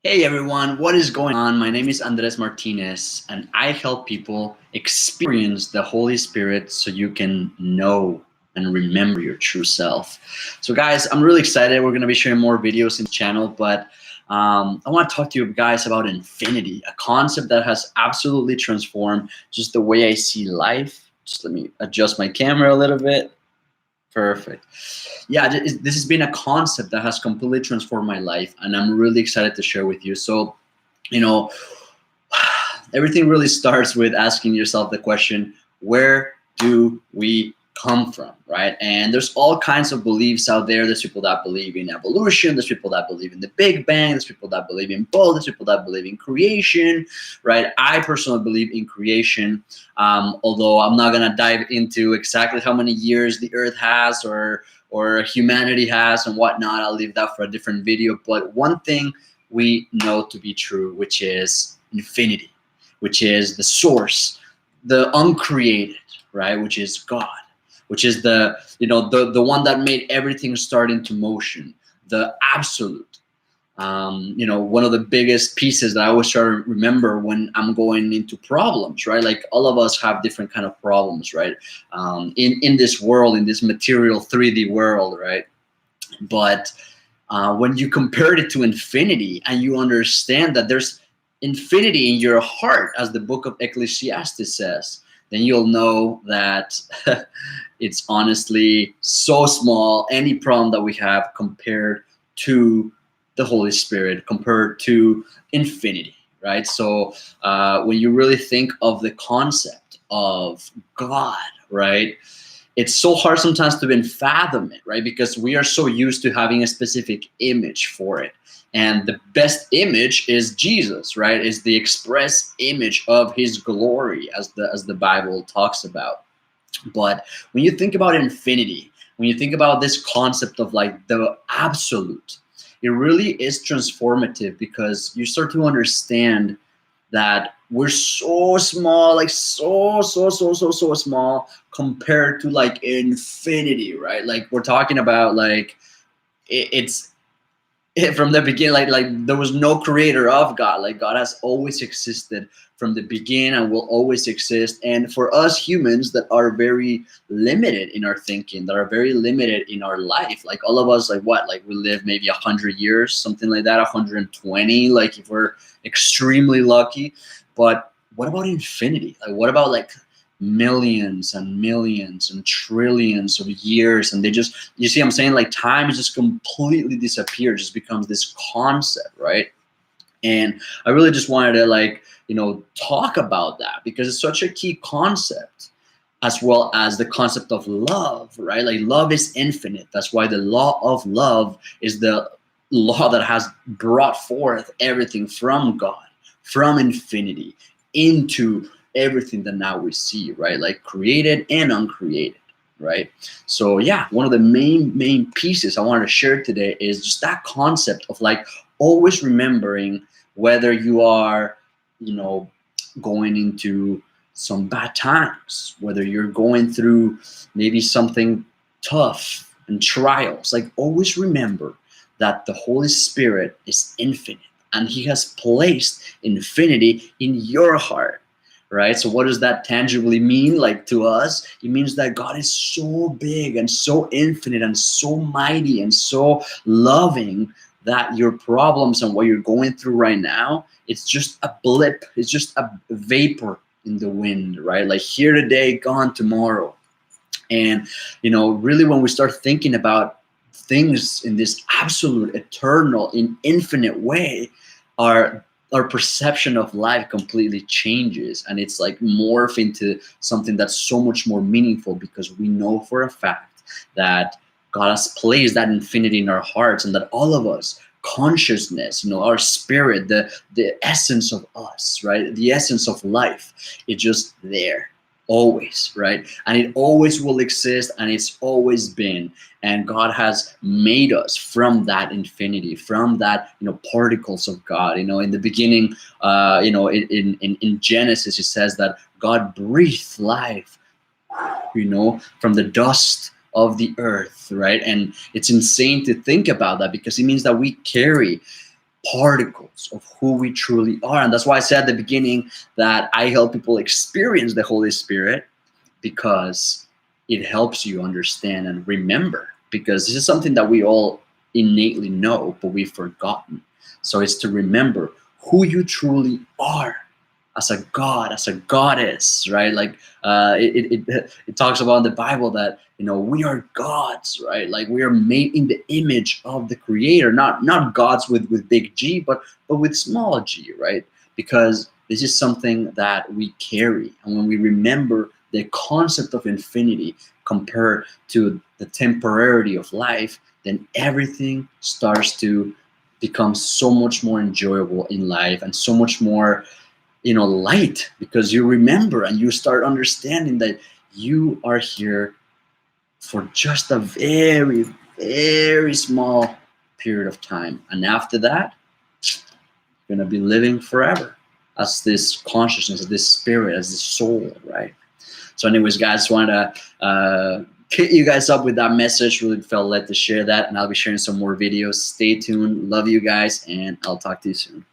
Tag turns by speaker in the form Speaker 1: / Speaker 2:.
Speaker 1: Hey everyone, what is going on? My name is Andres Martinez, and I help people experience the Holy Spirit so you can know and remember your true self. So, guys, I'm really excited. We're going to be sharing more videos in the channel, but I want to talk to you guys about infinity, a concept that has absolutely transformed just the way I see life. Just let me adjust my camera a little bit. Perfect. Yeah, this has been a concept that has completely transformed my life, and I'm really excited to share with you. So, you know, everything really starts with asking yourself the question, where do we come from, right? And there's all kinds of beliefs out there. There's people that believe in evolution. There's people that believe in the Big Bang. There's people that believe in both. There's people that believe in creation, right? I personally believe in creation, although I'm not gonna dive into exactly how many years the Earth has or humanity has and whatnot. I'll leave that for a different video. But one thing we know to be true, which is infinity, which is the source, the uncreated, right? Which is God, which is the one that made everything start into motion, the absolute. One of the biggest pieces that I always try to remember when I'm going into problems, right? Like all of us have different kind of problems, right? In this world, in this material 3D world, right? But when you compare it to infinity and you understand that there's infinity in your heart, as the book of Ecclesiastes says, then you'll know that it's honestly so small, any problem that we have compared to the Holy Spirit, compared to infinity, right? So when you really think of the concept of God, right? It's so hard sometimes to even fathom it, right? Because we are so used to having a specific image for it. And the best image is Jesus, right? Is the express image of his glory, as the Bible talks about. But when you think about infinity, when you think about this concept of like the absolute, it really is transformative because you start to understand that we're so small, like so small compared to like infinity, right? Like we're talking about like it's from the beginning, like there was no creator of God. Like God has always existed from the beginning and will always exist. And for us humans that are very limited in our thinking, that are very limited in our life, like all of us, like what, like we live maybe 100 years, something like that, 120, like if we're extremely lucky. But what about infinity? Like what about like millions and millions and trillions of years, and they just, you see what I'm saying, like time just completely disappears, just becomes this concept, right? And I really just wanted to like talk about that because it's such a key concept, as well as the concept of love, right? Like love is infinite. That's why the law of love is the law that has brought forth everything from God, from infinity into everything that now we see, right? Like created and uncreated, right? So yeah, one of the main pieces I wanted to share today is just that concept of like always remembering, whether you are, going into some bad times, whether you're going through maybe something tough and trials, like always remember that the Holy Spirit is infinite and he has placed infinity in your heart, right? So what does that tangibly mean, like to us? It means that God is so big and so infinite and so mighty and so loving that your problems and what you're going through right now, it's just a blip, it's just a vapor in the wind, right? Like here today, gone tomorrow. And really when we start thinking about things in this absolute, eternal, in infinite way, our perception of life completely changes, and it's like morph into something that's so much more meaningful, because we know for a fact that God has placed that infinity in our hearts, and that all of us, consciousness, our spirit, the essence of us, right, the essence of life, it's just there always, right? And it always will exist, and it's always been. And God has made us from that infinity, from that particles of God. In the beginning, in Genesis, it says that God breathed life from the dust of the earth, right? And it's insane to think about that, because it means that we carry particles of who we truly are. And that's why I said at the beginning that I help people experience the Holy Spirit, because it helps you understand and remember, because this is something that we all innately know, but we've forgotten. So it's to remember who you truly are as a god, as a goddess, right? Like it talks about in the Bible that, you know, we are gods, right? Like we are made in the image of the Creator, not gods with big G, but with small g, right? Because this is something that we carry, and when we remember the concept of infinity compared to the temporarity of life, then everything starts to become so much more enjoyable in life and so much more, you know, light, because you remember and you start understanding that you are here for just a very, very small period of time, and after that you're going to be living forever as this consciousness, as this spirit, as this soul, right? So anyways, guys, just wanted to hit you guys up with that message. Really felt led to share that, and I'll be sharing some more videos. Stay tuned. Love you guys, and I'll talk to you soon.